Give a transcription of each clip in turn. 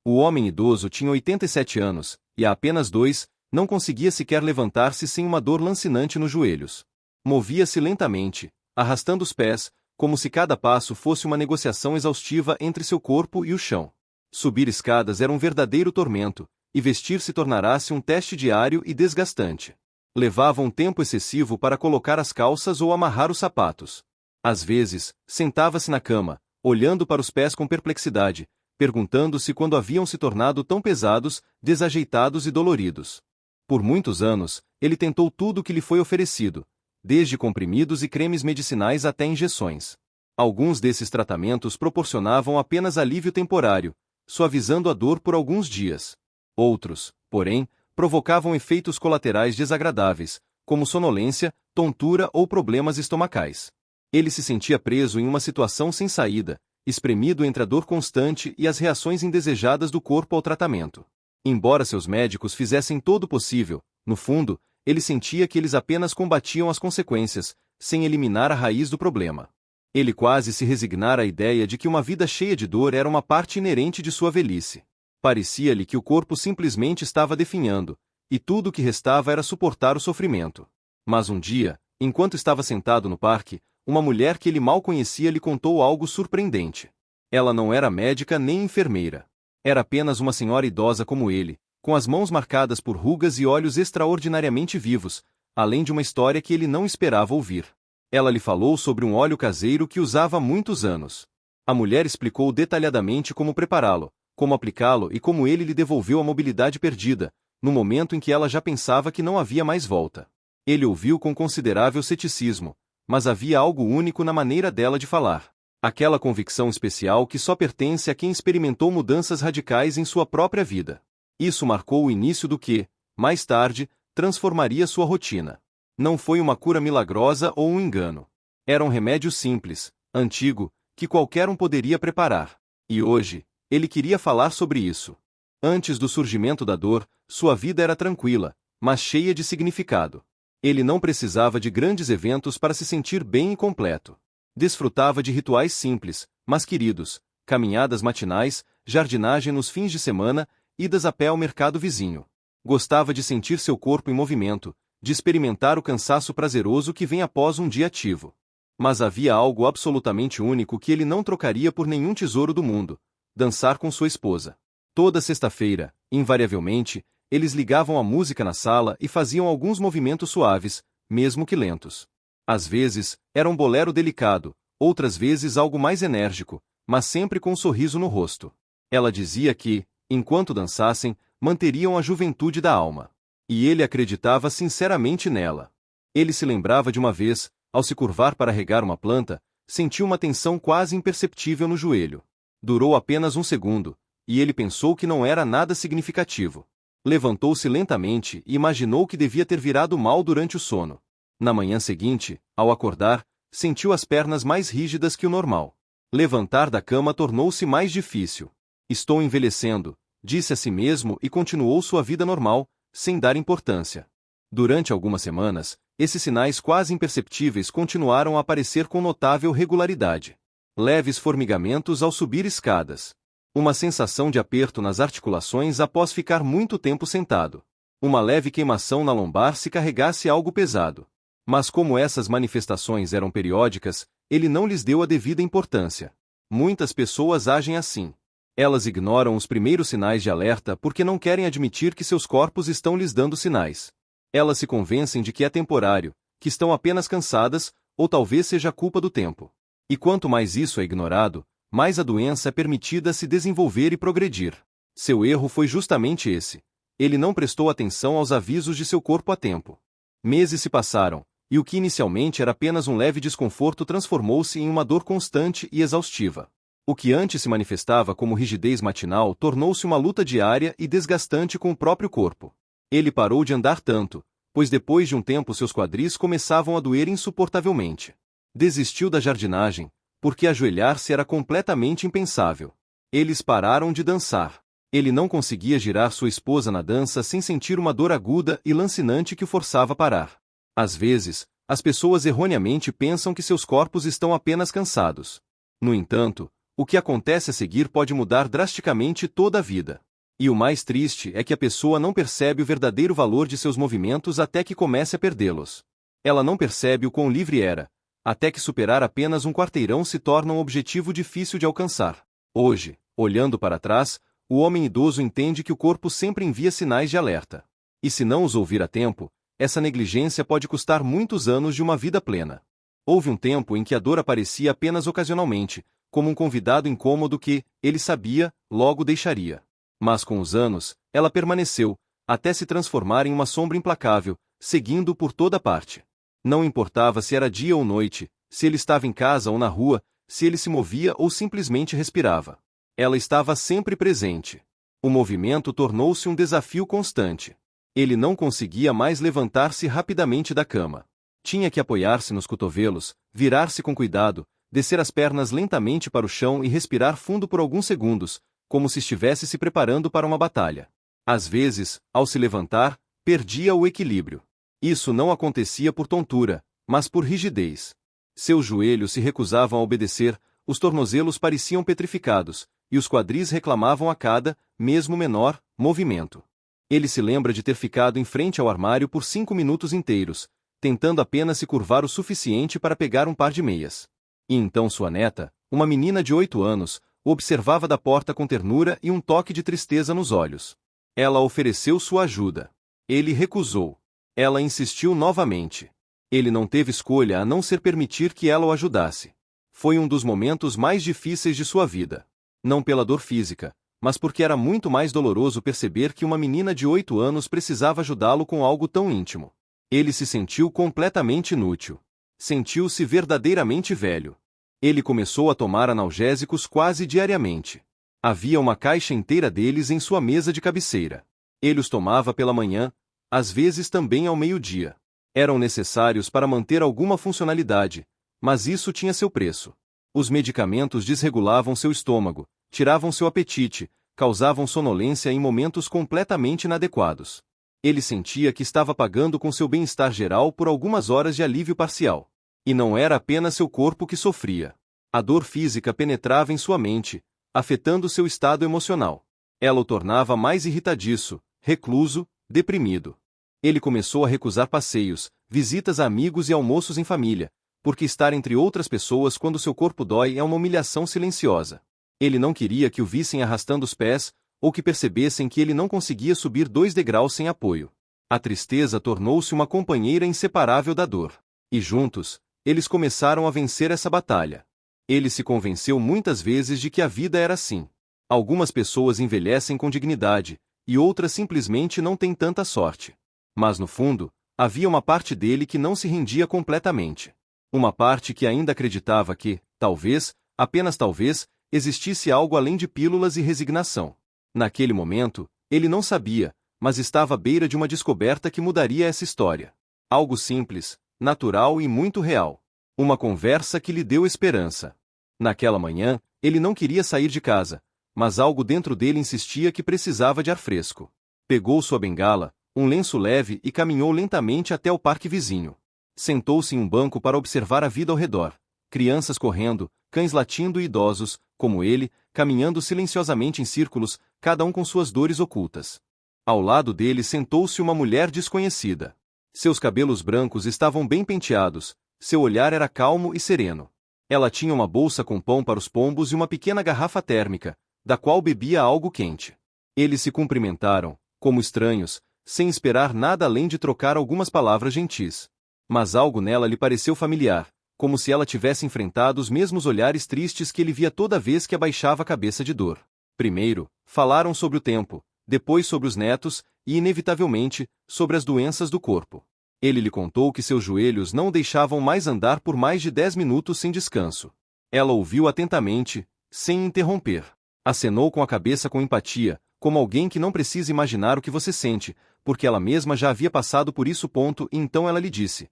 O homem idoso tinha 87 anos, e há apenas 2, não conseguia sequer levantar-se sem uma dor lancinante nos joelhos. Movia-se lentamente, arrastando os pés, como se cada passo fosse uma negociação exaustiva entre seu corpo e o chão. Subir escadas era um verdadeiro tormento, e vestir se tornara-se um teste diário e desgastante. Levava um tempo excessivo para colocar as calças ou amarrar os sapatos. Às vezes, sentava-se na cama, olhando para os pés com perplexidade, perguntando-se quando haviam se tornado tão pesados, desajeitados e doloridos. Por muitos anos, ele tentou tudo o que lhe foi oferecido, desde comprimidos e cremes medicinais até injeções. Alguns desses tratamentos proporcionavam apenas alívio temporário, suavizando a dor por alguns dias. Outros, porém, provocavam efeitos colaterais desagradáveis, como sonolência, tontura ou problemas estomacais. Ele se sentia preso em uma situação sem saída, espremido entre a dor constante e as reações indesejadas do corpo ao tratamento. Embora seus médicos fizessem todo o possível, no fundo, ele sentia que eles apenas combatiam as consequências, sem eliminar a raiz do problema. Ele quase se resignara à ideia de que uma vida cheia de dor era uma parte inerente de sua velhice. Parecia-lhe que o corpo simplesmente estava definhando, e tudo o que restava era suportar o sofrimento. Mas um dia, enquanto estava sentado no parque, uma mulher que ele mal conhecia lhe contou algo surpreendente. Ela não era médica nem enfermeira. Era apenas uma senhora idosa como ele, com as mãos marcadas por rugas e olhos extraordinariamente vivos, além de uma história que ele não esperava ouvir. Ela lhe falou sobre um óleo caseiro que usava há muitos anos. A mulher explicou detalhadamente como prepará-lo, como aplicá-lo e como ele lhe devolveu a mobilidade perdida, no momento em que ela já pensava que não havia mais volta. Ele ouviu com considerável ceticismo, mas havia algo único na maneira dela de falar. Aquela convicção especial que só pertence a quem experimentou mudanças radicais em sua própria vida. Isso marcou o início do que, mais tarde, transformaria sua rotina. Não foi uma cura milagrosa ou um engano. Era um remédio simples, antigo, que qualquer um poderia preparar. E hoje, ele queria falar sobre isso. Antes do surgimento da dor, sua vida era tranquila, mas cheia de significado. Ele não precisava de grandes eventos para se sentir bem e completo. Desfrutava de rituais simples, mas queridos, caminhadas matinais, jardinagem nos fins de semana, idas a pé ao mercado vizinho. Gostava de sentir seu corpo em movimento, de experimentar o cansaço prazeroso que vem após um dia ativo. Mas havia algo absolutamente único que ele não trocaria por nenhum tesouro do mundo: dançar com sua esposa. Toda sexta-feira, invariavelmente, eles ligavam a música na sala e faziam alguns movimentos suaves, mesmo que lentos. Às vezes, era um bolero delicado, outras vezes algo mais enérgico, mas sempre com um sorriso no rosto. Ela dizia que, enquanto dançassem, manteriam a juventude da alma. E ele acreditava sinceramente nela. Ele se lembrava de uma vez, ao se curvar para regar uma planta, sentiu uma tensão quase imperceptível no joelho. Durou apenas um segundo, e ele pensou que não era nada significativo. Levantou-se lentamente e imaginou que devia ter virado mal durante o sono. Na manhã seguinte, ao acordar, sentiu as pernas mais rígidas que o normal. Levantar da cama tornou-se mais difícil. Estou envelhecendo, disse a si mesmo e continuou sua vida normal, sem dar importância. Durante algumas semanas, esses sinais quase imperceptíveis continuaram a aparecer com notável regularidade. Leves formigamentos ao subir escadas. Uma sensação de aperto nas articulações após ficar muito tempo sentado. Uma leve queimação na lombar se carregasse algo pesado. Mas como essas manifestações eram periódicas, ele não lhes deu a devida importância. Muitas pessoas agem assim. Elas ignoram os primeiros sinais de alerta porque não querem admitir que seus corpos estão lhes dando sinais. Elas se convencem de que é temporário, que estão apenas cansadas, ou talvez seja culpa do tempo. E quanto mais isso é ignorado, mais a doença é permitida se desenvolver e progredir. Seu erro foi justamente esse. Ele não prestou atenção aos avisos de seu corpo a tempo. Meses se passaram, e o que inicialmente era apenas um leve desconforto transformou-se em uma dor constante e exaustiva. O que antes se manifestava como rigidez matinal tornou-se uma luta diária e desgastante com o próprio corpo. Ele parou de andar tanto, pois depois de um tempo seus quadris começavam a doer insuportavelmente. Desistiu da jardinagem, porque ajoelhar-se era completamente impensável. Eles pararam de dançar. Ele não conseguia girar sua esposa na dança sem sentir uma dor aguda e lancinante que o forçava a parar. Às vezes, as pessoas erroneamente pensam que seus corpos estão apenas cansados. No entanto, O que acontece a seguir pode mudar drasticamente toda a vida. E o mais triste é que a pessoa não percebe o verdadeiro valor de seus movimentos até que comece a perdê-los. Ela não percebe o quão livre era, até que superar apenas um quarteirão se torna um objetivo difícil de alcançar. Hoje, olhando para trás, o homem idoso entende que o corpo sempre envia sinais de alerta. E se não os ouvir a tempo, essa negligência pode custar muitos anos de uma vida plena. Houve um tempo em que a dor aparecia apenas ocasionalmente, como um convidado incômodo que, ele sabia, logo deixaria. Mas com os anos, ela permaneceu, até se transformar em uma sombra implacável, seguindo-o por toda parte. Não importava se era dia ou noite, se ele estava em casa ou na rua, se ele se movia ou simplesmente respirava. Ela estava sempre presente. O movimento tornou-se um desafio constante. Ele não conseguia mais levantar-se rapidamente da cama. Tinha que apoiar-se nos cotovelos, virar-se com cuidado, descer as pernas lentamente para o chão e respirar fundo por alguns segundos, como se estivesse se preparando para uma batalha. Às vezes, ao se levantar, perdia o equilíbrio. Isso não acontecia por tontura, mas por rigidez. Seus joelhos se recusavam a obedecer, os tornozelos pareciam petrificados, e os quadris reclamavam a cada, mesmo menor, movimento. Ele se lembra de ter ficado em frente ao armário por 5 minutos inteiros, tentando apenas se curvar o suficiente para pegar um par de meias. E então sua neta, uma menina de 8 anos, o observava da porta com ternura e um toque de tristeza nos olhos. Ela ofereceu sua ajuda. Ele recusou. Ela insistiu novamente. Ele não teve escolha a não ser permitir que ela o ajudasse. Foi um dos momentos mais difíceis de sua vida. Não pela dor física, mas porque era muito mais doloroso perceber que uma menina de 8 anos precisava ajudá-lo com algo tão íntimo. Ele se sentiu completamente inútil. Sentiu-se verdadeiramente velho. Ele começou a tomar analgésicos quase diariamente. Havia uma caixa inteira deles em sua mesa de cabeceira. Ele os tomava pela manhã, às vezes também ao meio-dia. Eram necessários para manter alguma funcionalidade, mas isso tinha seu preço. Os medicamentos desregulavam seu estômago, tiravam seu apetite, causavam sonolência em momentos completamente inadequados. Ele sentia que estava pagando com seu bem-estar geral por algumas horas de alívio parcial. E não era apenas seu corpo que sofria. A dor física penetrava em sua mente, afetando seu estado emocional. Ela o tornava mais irritadiço, recluso, deprimido. Ele começou a recusar passeios, visitas a amigos e almoços em família, porque estar entre outras pessoas quando seu corpo dói é uma humilhação silenciosa. Ele não queria que o vissem arrastando os pés, ou que percebessem que ele não conseguia subir 2 degraus sem apoio. A tristeza tornou-se uma companheira inseparável da dor. E juntos, eles começaram a vencer essa batalha. Ele se convenceu muitas vezes de que a vida era assim. Algumas pessoas envelhecem com dignidade, e outras simplesmente não têm tanta sorte. Mas no fundo, havia uma parte dele que não se rendia completamente. Uma parte que ainda acreditava que, talvez, apenas talvez, existisse algo além de pílulas e resignação. Naquele momento, ele não sabia, mas estava à beira de uma descoberta que mudaria essa história. Algo simples, natural e muito real. Uma conversa que lhe deu esperança. Naquela manhã, ele não queria sair de casa, mas algo dentro dele insistia que precisava de ar fresco. Pegou sua bengala, um lenço leve e caminhou lentamente até o parque vizinho. Sentou-se em um banco para observar a vida ao redor. Crianças correndo, cães latindo e idosos, como ele, caminhando silenciosamente em círculos, cada um com suas dores ocultas. Ao lado dele sentou-se uma mulher desconhecida. Seus cabelos brancos estavam bem penteados, seu olhar era calmo e sereno. Ela tinha uma bolsa com pão para os pombos e uma pequena garrafa térmica, da qual bebia algo quente. Eles se cumprimentaram, como estranhos, sem esperar nada além de trocar algumas palavras gentis. Mas algo nela lhe pareceu familiar, como se ela tivesse enfrentado os mesmos olhares tristes que ele via toda vez que abaixava a cabeça de dor. Primeiro, falaram sobre o tempo, depois sobre os netos, e inevitavelmente, sobre as doenças do corpo. Ele lhe contou que seus joelhos não o deixavam mais andar por mais de 10 minutos sem descanso. Ela ouviu atentamente, sem interromper. Acenou com a cabeça com empatia, como alguém que não precisa imaginar o que você sente, porque ela mesma já havia passado por isso. E então ela lhe disse: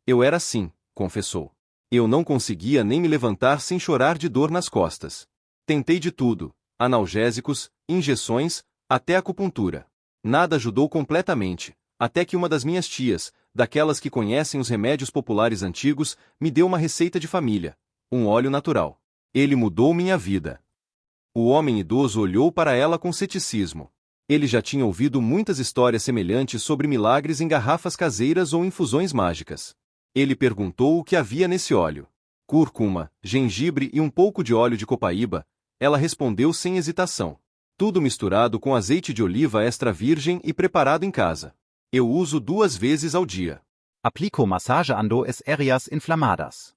"Eu era assim", confessou. "Eu não conseguia nem me levantar sem chorar de dor nas costas. Tentei de tudo, analgésicos, injeções, até acupuntura. Nada ajudou completamente, até que uma das minhas tias, daquelas que conhecem os remédios populares antigos, me deu uma receita de família, um óleo natural. Ele mudou minha vida. O homem idoso olhou para ela com ceticismo. Ele já tinha ouvido muitas histórias semelhantes sobre milagres em garrafas caseiras ou infusões mágicas. Ele perguntou o que havia nesse óleo. Cúrcuma, gengibre e um pouco de óleo de copaíba. Ela respondeu sem hesitação. Tudo misturado com azeite de oliva extra virgem e preparado em casa. Eu uso 2 vezes ao dia. Aplico massageando as áreas inflamadas.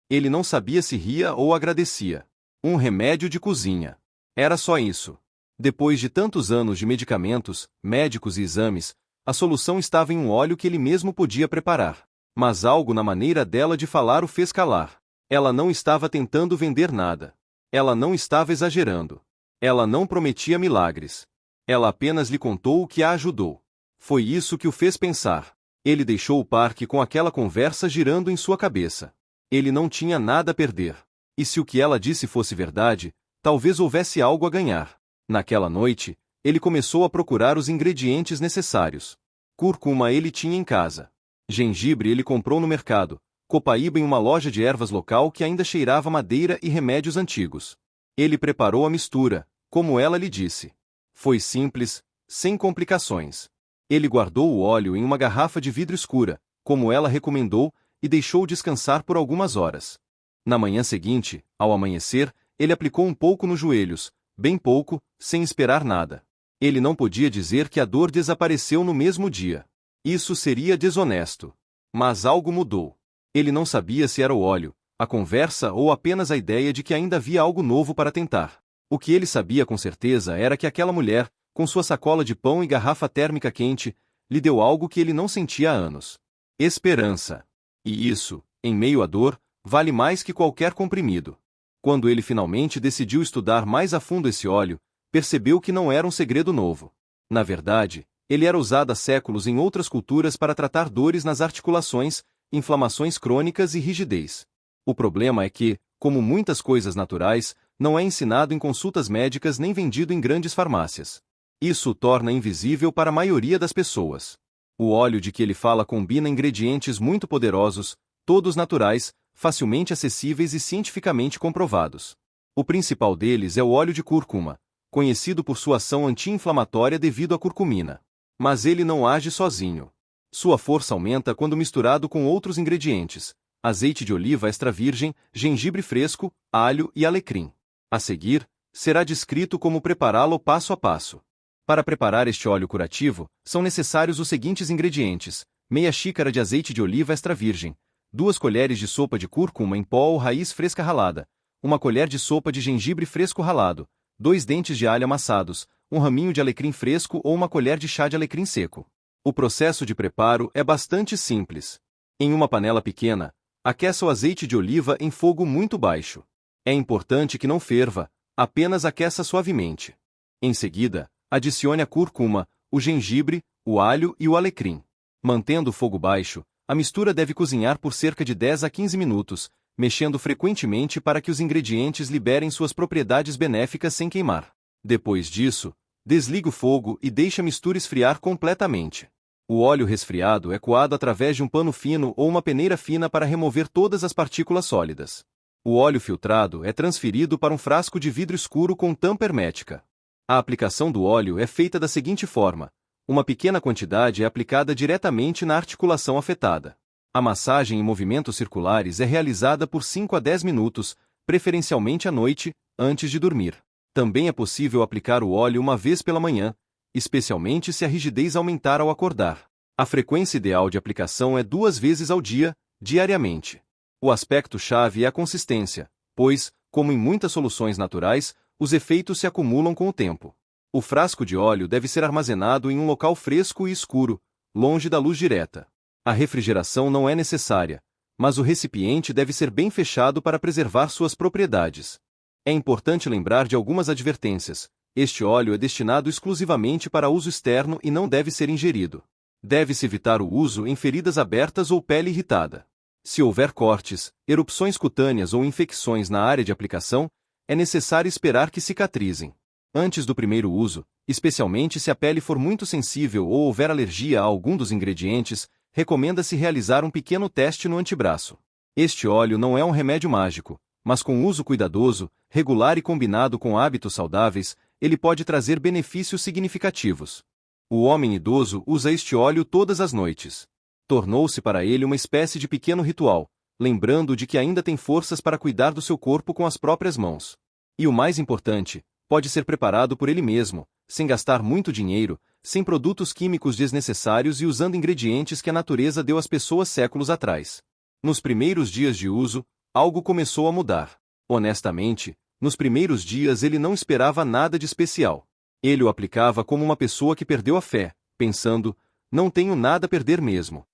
Ele não sabia se ria ou agradecia. Um remédio de cozinha. Era só isso. Depois de tantos anos de medicamentos, médicos e exames, a solução estava em um óleo que ele mesmo podia preparar. Mas algo na maneira dela de falar o fez calar. Ela não estava tentando vender nada. Ela não estava exagerando. Ela não prometia milagres. Ela apenas lhe contou o que a ajudou. Foi isso que o fez pensar. Ele deixou o parque com aquela conversa girando em sua cabeça. Ele não tinha nada a perder. E se o que ela disse fosse verdade, talvez houvesse algo a ganhar. Naquela noite, ele começou a procurar os ingredientes necessários. Cúrcuma ele tinha em casa. Gengibre ele comprou no mercado. Copaíba em uma loja de ervas local que ainda cheirava madeira e remédios antigos. Ele preparou a mistura, como ela lhe disse. Foi simples, sem complicações. Ele guardou o óleo em uma garrafa de vidro escura, como ela recomendou, e deixou descansar por algumas horas. Na manhã seguinte, ao amanhecer, ele aplicou um pouco nos joelhos, bem pouco, sem esperar nada. Ele não podia dizer que a dor desapareceu no mesmo dia. Isso seria desonesto. Mas algo mudou. Ele não sabia se era o óleo, a conversa ou apenas a ideia de que ainda havia algo novo para tentar. O que ele sabia com certeza era que aquela mulher, com sua sacola de pão e garrafa térmica quente, lhe deu algo que ele não sentia há anos. Esperança. E isso, em meio à dor, vale mais que qualquer comprimido. Quando ele finalmente decidiu estudar mais a fundo esse óleo, percebeu que não era um segredo novo. Na verdade, ele era usado há séculos em outras culturas para tratar dores nas articulações, inflamações crônicas e rigidez. O problema é que, como muitas coisas naturais, não é ensinado em consultas médicas nem vendido em grandes farmácias. Isso o torna invisível para a maioria das pessoas. O óleo de que ele fala combina ingredientes muito poderosos, todos naturais, facilmente acessíveis e cientificamente comprovados. O principal deles é o óleo de cúrcuma, conhecido por sua ação anti-inflamatória devido à curcumina. Mas ele não age sozinho. Sua força aumenta quando misturado com outros ingredientes: azeite de oliva extra virgem, gengibre fresco, alho e alecrim. A seguir, será descrito como prepará-lo passo a passo. Para preparar este óleo curativo, são necessários os seguintes ingredientes: meia xícara de azeite de oliva extra virgem, 2 colheres de sopa de cúrcuma em pó ou raiz fresca ralada, 1 colher de sopa de gengibre fresco ralado, 2 dentes de alho amassados, 1 raminho de alecrim fresco ou 1 colher de chá de alecrim seco. O processo de preparo é bastante simples. Em uma panela pequena, aqueça o azeite de oliva em fogo muito baixo. É importante que não ferva, apenas aqueça suavemente. Em seguida, adicione a cúrcuma, o gengibre, o alho e o alecrim. Mantendo o fogo baixo, a mistura deve cozinhar por cerca de 10 a 15 minutos, mexendo frequentemente para que os ingredientes liberem suas propriedades benéficas sem queimar. Depois disso, desligue o fogo e deixe a mistura esfriar completamente. O óleo resfriado é coado através de um pano fino ou uma peneira fina para remover todas as partículas sólidas. O óleo filtrado é transferido para um frasco de vidro escuro com tampa hermética. A aplicação do óleo é feita da seguinte forma: uma pequena quantidade é aplicada diretamente na articulação afetada. A massagem em movimentos circulares é realizada por 5 a 10 minutos, preferencialmente à noite, antes de dormir. Também é possível aplicar o óleo uma vez pela manhã, especialmente se a rigidez aumentar ao acordar. A frequência ideal de aplicação é 2 vezes ao dia, diariamente. O aspecto-chave é a consistência, pois, como em muitas soluções naturais, os efeitos se acumulam com o tempo. O frasco de óleo deve ser armazenado em um local fresco e escuro, longe da luz direta. A refrigeração não é necessária, mas o recipiente deve ser bem fechado para preservar suas propriedades. É importante lembrar de algumas advertências. Este óleo é destinado exclusivamente para uso externo e não deve ser ingerido. Deve-se evitar o uso em feridas abertas ou pele irritada. Se houver cortes, erupções cutâneas ou infecções na área de aplicação, é necessário esperar que cicatrizem. Antes do primeiro uso, especialmente se a pele for muito sensível ou houver alergia a algum dos ingredientes, recomenda-se realizar um pequeno teste no antebraço. Este óleo não é um remédio mágico, mas com uso cuidadoso, regular e combinado com hábitos saudáveis, ele pode trazer benefícios significativos. O homem idoso usa este óleo todas as noites. Tornou-se para ele uma espécie de pequeno ritual, lembrando de que ainda tem forças para cuidar do seu corpo com as próprias mãos. E o mais importante, pode ser preparado por ele mesmo, sem gastar muito dinheiro, sem produtos químicos desnecessários e usando ingredientes que a natureza deu às pessoas séculos atrás. Nos primeiros dias de uso, algo começou a mudar. Honestamente, nos primeiros dias ele não esperava nada de especial. Ele o aplicava como uma pessoa que perdeu a fé, pensando, não tenho nada a perder mesmo.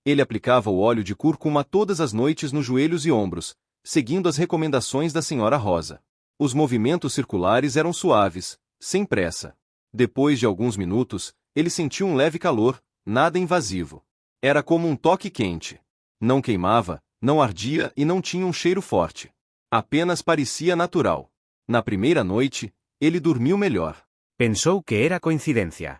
Ele aplicava o óleo de cúrcuma todas as noites nos joelhos e ombros, seguindo as recomendações da Senhora Rosa. Os movimentos circulares eram suaves, sem pressa. Depois de alguns minutos, ele sentiu um leve calor, nada invasivo. Era como um toque quente. Não queimava, não ardia e não tinha um cheiro forte. Apenas parecia natural. Na primeira noite, ele dormiu melhor. Pensou que era coincidência.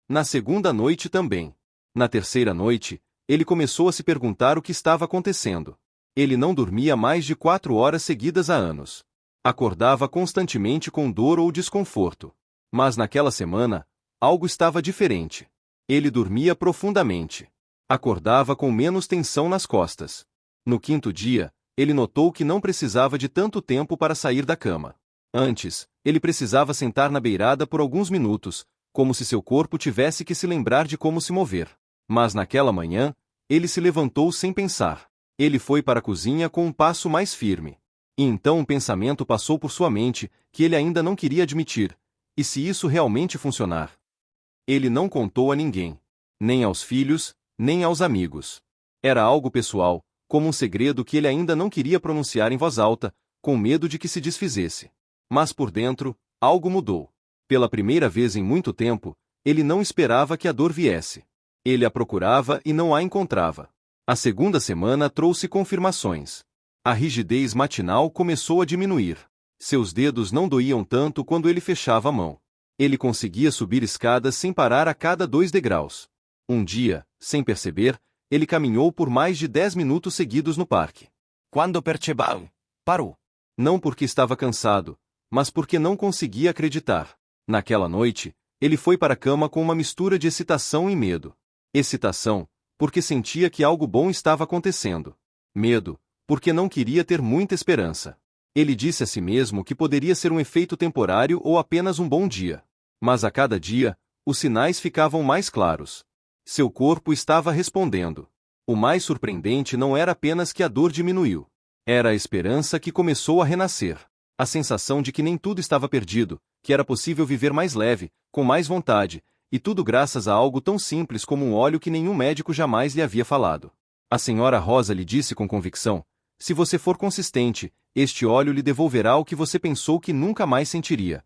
Na segunda noite também. Na terceira noite, ele começou a se perguntar o que estava acontecendo. Ele não dormia mais de 4 horas seguidas há anos. Acordava constantemente com dor ou desconforto. Mas naquela semana, algo estava diferente. Ele dormia profundamente. Acordava com menos tensão nas costas. No quinto dia, ele notou que não precisava de tanto tempo para sair da cama. Antes, ele precisava sentar na beirada por alguns minutos, como se seu corpo tivesse que se lembrar de como se mover. Mas naquela manhã, ele se levantou sem pensar. Ele foi para a cozinha com um passo mais firme. E então um pensamento passou por sua mente, que ele ainda não queria admitir. E se isso realmente funcionar? Ele não contou a ninguém. Nem aos filhos, nem aos amigos. Era algo pessoal, como um segredo que ele ainda não queria pronunciar em voz alta, com medo de que se desfizesse. Mas por dentro, algo mudou. Pela primeira vez em muito tempo, ele não esperava que a dor viesse. Ele a procurava e não a encontrava. A segunda semana trouxe confirmações. A rigidez matinal começou a diminuir. Seus dedos não doíam tanto quando ele fechava a mão. Ele conseguia subir escadas sem parar a cada 2 degraus. Um dia, sem perceber, ele caminhou por mais de 10 minutos seguidos no parque. Quando percebeu, parou. Não porque estava cansado, mas porque não conseguia acreditar. Naquela noite, ele foi para a cama com uma mistura de excitação e medo. Excitação, porque sentia que algo bom estava acontecendo. Medo, porque não queria ter muita esperança. Ele disse a si mesmo que poderia ser um efeito temporário ou apenas um bom dia. Mas a cada dia, os sinais ficavam mais claros. Seu corpo estava respondendo. O mais surpreendente não era apenas que a dor diminuiu. Era a esperança que começou a renascer. A sensação de que nem tudo estava perdido, que era possível viver mais leve, com mais vontade, e tudo graças a algo tão simples como um óleo que nenhum médico jamais lhe havia falado. A Senhora Rosa lhe disse com convicção: se você for consistente, este óleo lhe devolverá o que você pensou que nunca mais sentiria.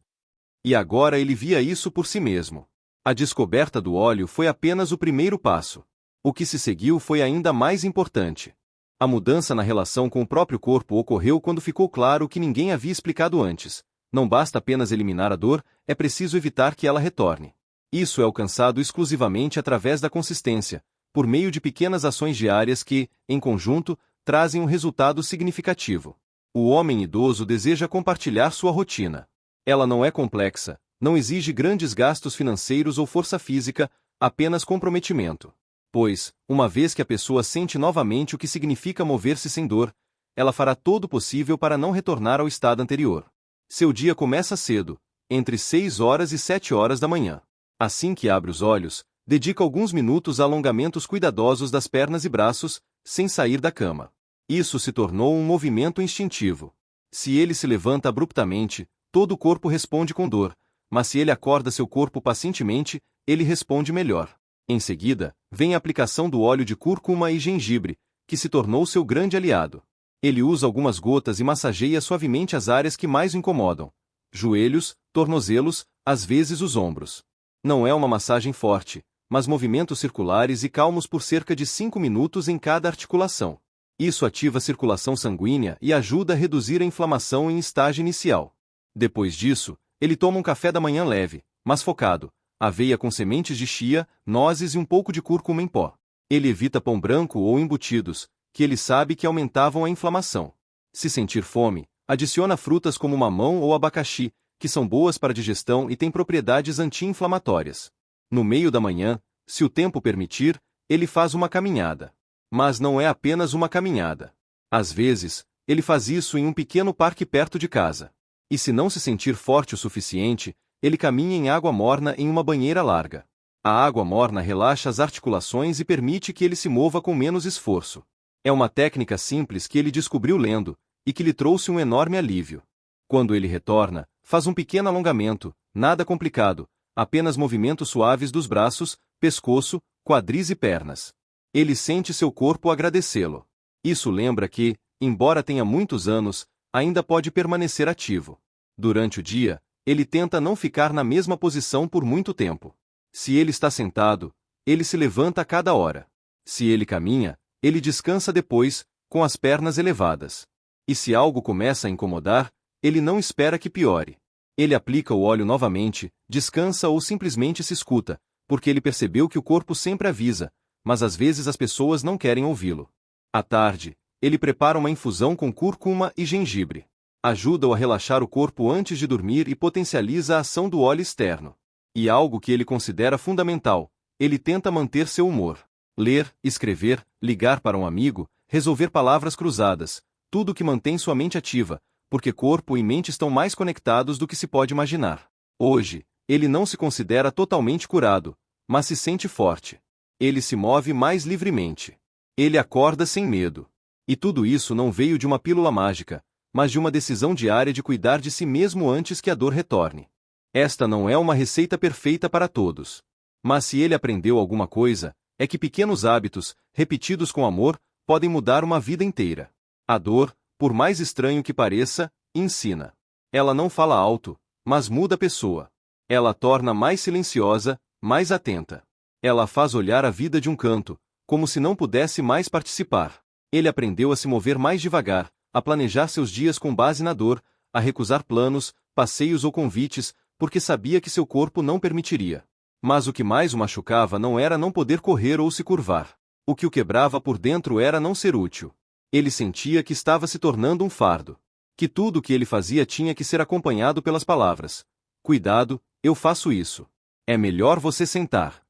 E agora ele via isso por si mesmo. A descoberta do óleo foi apenas o primeiro passo. O que se seguiu foi ainda mais importante. A mudança na relação com o próprio corpo ocorreu quando ficou claro o que ninguém havia explicado antes. Não basta apenas eliminar a dor, é preciso evitar que ela retorne. Isso é alcançado exclusivamente através da consistência, por meio de pequenas ações diárias que, em conjunto, trazem um resultado significativo. O homem idoso deseja compartilhar sua rotina. Ela não é complexa, não exige grandes gastos financeiros ou força física, apenas comprometimento. Pois, uma vez que a pessoa sente novamente o que significa mover-se sem dor, ela fará todo o possível para não retornar ao estado anterior. Seu dia começa cedo, entre 6 horas e 7 horas da manhã. Assim que abre os olhos, dedica alguns minutos a alongamentos cuidadosos das pernas e braços, sem sair da cama. Isso se tornou um movimento instintivo. Se ele se levanta abruptamente, todo o corpo responde com dor, mas se ele acorda seu corpo pacientemente, ele responde melhor. Em seguida, vem a aplicação do óleo de cúrcuma e gengibre, que se tornou seu grande aliado. Ele usa algumas gotas e massageia suavemente as áreas que mais o incomodam: joelhos, tornozelos, às vezes os ombros. Não é uma massagem forte, mas movimentos circulares e calmos por cerca de 5 minutos em cada articulação. Isso ativa a circulação sanguínea e ajuda a reduzir a inflamação em estágio inicial. Depois disso, ele toma um café da manhã leve, mas focado: aveia com sementes de chia, nozes e um pouco de cúrcuma em pó. Ele evita pão branco ou embutidos, que ele sabe que aumentavam a inflamação. Se sentir fome, adiciona frutas como mamão ou abacaxi, que são boas para a digestão e têm propriedades anti-inflamatórias. No meio da manhã, se o tempo permitir, ele faz uma caminhada. Mas não é apenas uma caminhada. Às vezes, ele faz isso em um pequeno parque perto de casa. E se não se sentir forte o suficiente, ele caminha em água morna em uma banheira larga. A água morna relaxa as articulações e permite que ele se mova com menos esforço. É uma técnica simples que ele descobriu lendo, e que lhe trouxe um enorme alívio. Quando ele retorna, faz um pequeno alongamento, nada complicado, apenas movimentos suaves dos braços, pescoço, quadris e pernas. Ele sente seu corpo agradecê-lo. Isso lembra que, embora tenha muitos anos, ainda pode permanecer ativo. Durante o dia, ele tenta não ficar na mesma posição por muito tempo. Se ele está sentado, ele se levanta a cada hora. Se ele caminha, ele descansa depois, com as pernas elevadas. E se algo começa a incomodar, ele não espera que piore. Ele aplica o óleo novamente, descansa ou simplesmente se escuta, porque ele percebeu que o corpo sempre avisa, mas às vezes as pessoas não querem ouvi-lo. À tarde, ele prepara uma infusão com cúrcuma e gengibre. Ajuda-o a relaxar o corpo antes de dormir e potencializa a ação do óleo externo. E algo que ele considera fundamental, ele tenta manter seu humor. Ler, escrever, ligar para um amigo, resolver palavras cruzadas, tudo que mantém sua mente ativa, porque corpo e mente estão mais conectados do que se pode imaginar. Hoje, ele não se considera totalmente curado, mas se sente forte. Ele se move mais livremente. Ele acorda sem medo. E tudo isso não veio de uma pílula mágica, mas de uma decisão diária de cuidar de si mesmo antes que a dor retorne. Esta não é uma receita perfeita para todos. Mas se ele aprendeu alguma coisa, é que pequenos hábitos, repetidos com amor, podem mudar uma vida inteira. A dor, por mais estranho que pareça, ensina. Ela não fala alto, mas muda a pessoa. Ela a torna mais silenciosa, mais atenta. Ela faz olhar a vida de um canto, como se não pudesse mais participar. Ele aprendeu a se mover mais devagar, a planejar seus dias com base na dor, a recusar planos, passeios ou convites, porque sabia que seu corpo não permitiria. Mas o que mais o machucava não era não poder correr ou se curvar. O que o quebrava por dentro era não ser útil. Ele sentia que estava se tornando um fardo. Que tudo o que ele fazia tinha que ser acompanhado pelas palavras: "Cuidado, eu faço isso. É melhor você sentar."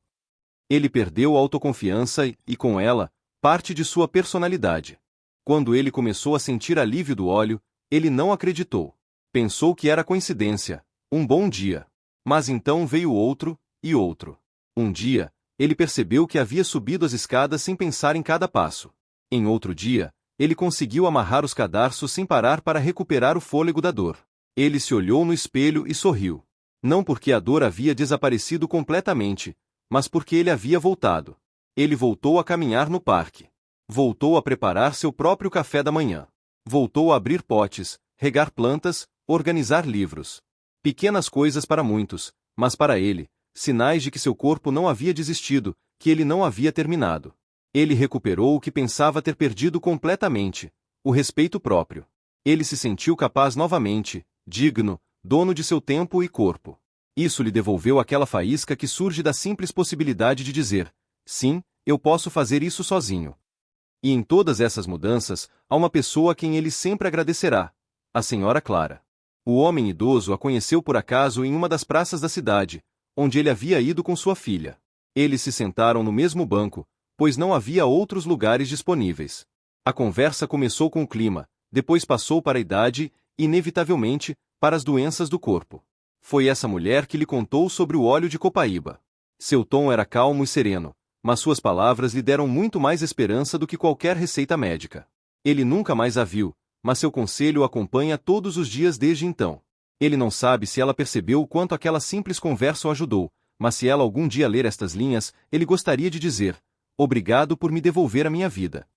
Ele perdeu a autoconfiança e, com ela, parte de sua personalidade. Quando ele começou a sentir alívio do óleo, ele não acreditou. Pensou que era coincidência, um bom dia. Mas então veio outro, e outro. Um dia, ele percebeu que havia subido as escadas sem pensar em cada passo. Em outro dia, ele conseguiu amarrar os cadarços sem parar para recuperar o fôlego da dor. Ele se olhou no espelho e sorriu. Não porque a dor havia desaparecido completamente, mas porque ele havia voltado. Ele voltou a caminhar no parque. Voltou a preparar seu próprio café da manhã. Voltou a abrir potes, regar plantas, organizar livros. Pequenas coisas para muitos, mas para ele, sinais de que seu corpo não havia desistido, que ele não havia terminado. Ele recuperou o que pensava ter perdido completamente: o respeito próprio. Ele se sentiu capaz novamente, digno, dono de seu tempo e corpo. Isso lhe devolveu aquela faísca que surge da simples possibilidade de dizer: "Sim, eu posso fazer isso sozinho." E em todas essas mudanças, há uma pessoa a quem ele sempre agradecerá: a Senhora Clara. O homem idoso a conheceu por acaso em uma das praças da cidade, onde ele havia ido com sua filha. Eles se sentaram no mesmo banco, pois não havia outros lugares disponíveis. A conversa começou com o clima, depois passou para a idade e, inevitavelmente, para as doenças do corpo. Foi essa mulher que lhe contou sobre o óleo de copaíba. Seu tom era calmo e sereno, mas suas palavras lhe deram muito mais esperança do que qualquer receita médica. Ele nunca mais a viu, mas seu conselho o acompanha todos os dias desde então. Ele não sabe se ela percebeu o quanto aquela simples conversa o ajudou, mas se ela algum dia ler estas linhas, ele gostaria de dizer: "Obrigado por me devolver a minha vida."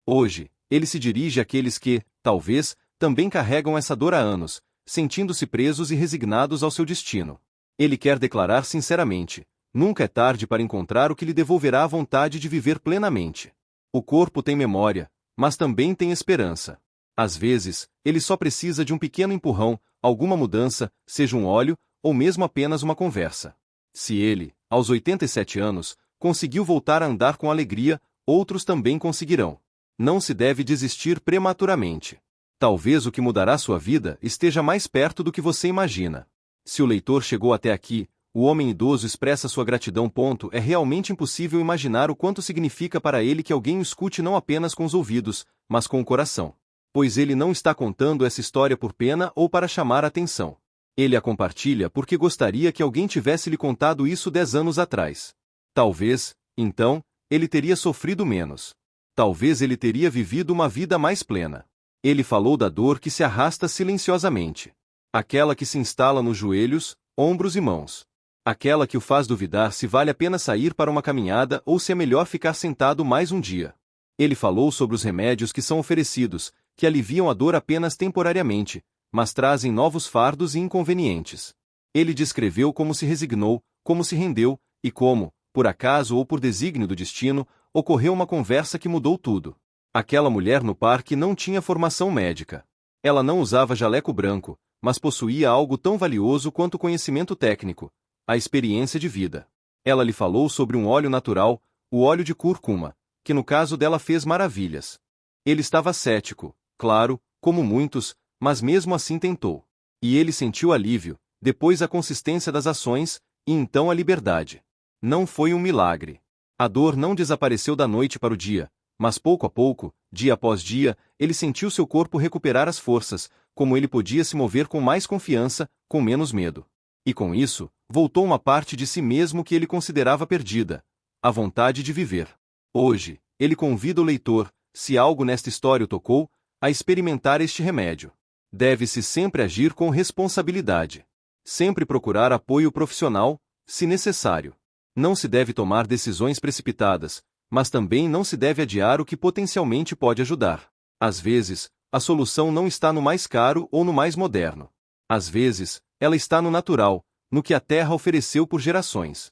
Hoje, ele se dirige àqueles que, talvez, também carregam essa dor há anos, sentindo-se presos e resignados ao seu destino. Ele quer declarar sinceramente: nunca é tarde para encontrar o que lhe devolverá a vontade de viver plenamente. O corpo tem memória, mas também tem esperança. Às vezes, ele só precisa de um pequeno empurrão, alguma mudança, seja um óleo, ou mesmo apenas uma conversa. Se ele, aos 87 anos, conseguiu voltar a andar com alegria, outros também conseguirão. Não se deve desistir prematuramente. Talvez o que mudará sua vida esteja mais perto do que você imagina. Se o leitor chegou até aqui, o homem idoso expressa sua gratidão. É realmente impossível imaginar o quanto significa para ele que alguém o escute não apenas com os ouvidos, mas com o coração. Pois ele não está contando essa história por pena ou para chamar a atenção. Ele a compartilha porque gostaria que alguém tivesse lhe contado isso 10 anos atrás. Talvez, então, ele teria sofrido menos. Talvez ele teria vivido uma vida mais plena. Ele falou da dor que se arrasta silenciosamente. Aquela que se instala nos joelhos, ombros e mãos. Aquela que o faz duvidar se vale a pena sair para uma caminhada ou se é melhor ficar sentado mais um dia. Ele falou sobre os remédios que são oferecidos, que aliviam a dor apenas temporariamente, mas trazem novos fardos e inconvenientes. Ele descreveu como se resignou, como se rendeu, e como, por acaso ou por desígnio do destino, ocorreu uma conversa que mudou tudo. Aquela mulher no parque não tinha formação médica. Ela não usava jaleco branco, mas possuía algo tão valioso quanto o conhecimento técnico, a experiência de vida. Ela lhe falou sobre um óleo natural, o óleo de cúrcuma, que no caso dela fez maravilhas. Ele estava cético, claro, como muitos, mas mesmo assim tentou. E ele sentiu alívio, depois a consistência das ações, e então a liberdade. Não foi um milagre. A dor não desapareceu da noite para o dia, mas pouco a pouco, dia após dia, ele sentiu seu corpo recuperar as forças, como ele podia se mover com mais confiança, com menos medo. E com isso, voltou uma parte de si mesmo que ele considerava perdida, a vontade de viver. Hoje, ele convida o leitor, se algo nesta história o tocou, a experimentar este remédio. Deve-se sempre agir com responsabilidade. Sempre procurar apoio profissional, se necessário. Não se deve tomar decisões precipitadas, mas também não se deve adiar o que potencialmente pode ajudar. Às vezes, a solução não está no mais caro ou no mais moderno. Às vezes, ela está no natural, no que a terra ofereceu por gerações.